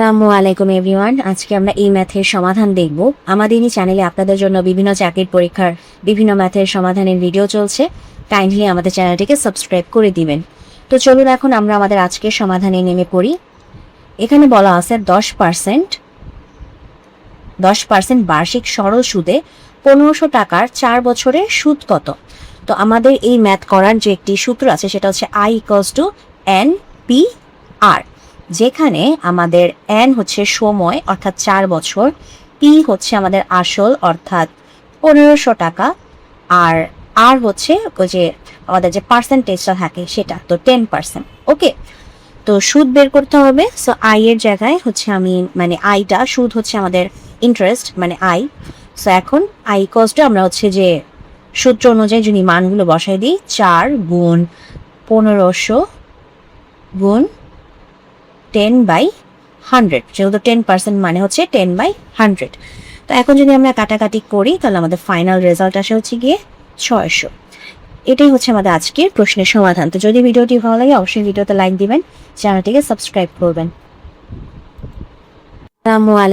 আসসালামু আলাইকুম এভরিওয়ান। আজকে আমরা এই ম্যাথের সমাধান দেখব। আমাদের এই চ্যানেলে আপনাদের জন্য বিভিন্ন চাকরির পরীক্ষার বিভিন্ন ম্যাথের সমাধানের ভিডিও চলছে। কাইন্ডলি আমাদের চ্যানেলটিকে সাবস্ক্রাইব করে দিবেন। তো চলুন এখন আমরা আমাদের আজকের সমাধানে নেমে পড়ি। এখানে বলা আছে 10% বার্ষিক সরল সুদে 1500 টাকার 4 বছরের সুদ কত? তো আমাদের এই ম্যাথ করার যে একটি সূত্র আছে সেটা হচ্ছে I=NPR, যেখানে আমাদের n হচ্ছে সময় অর্থাৎ 4 বছর, p হচ্ছে আমাদের আসল অর্থাৎ 1500 টাকা, আর r হচ্ছে ওই যে আমাদের যে পার্সেন্টেজটা থাকে সেটা, তো 10%। ওকে, তো সুদ বের করতে হবে। সো আই এর জায়গায় হচ্ছে আমি মানে আইটা, সুদ হচ্ছে আমাদের ইন্টারেস্ট মানে আই। সো এখন আই কস্ট আমরা হচ্ছে যে সূত্র অনুযায়ী যদি মানগুলো বসাই দিই, 4 গুণ 1500 গুণ 10/100, যেহেতু 10% মানে হচ্ছে 10/100। তো এখন যদি আমরা কাটাকাটি করি তাহলে আমাদের ফাইনাল রেজাল্ট আসে হচ্ছে গিয়ে 600। এটাই হচ্ছে আমাদের আজকের প্রশ্নের সমাধান। তো যদি ভিডিওটি ভালো লাগে অবশ্যই ভিডিওতে লাইক দিবেন, চ্যানেলটিকে সাবস্ক্রাইব করবেন। আসসালামু আলাইকুম।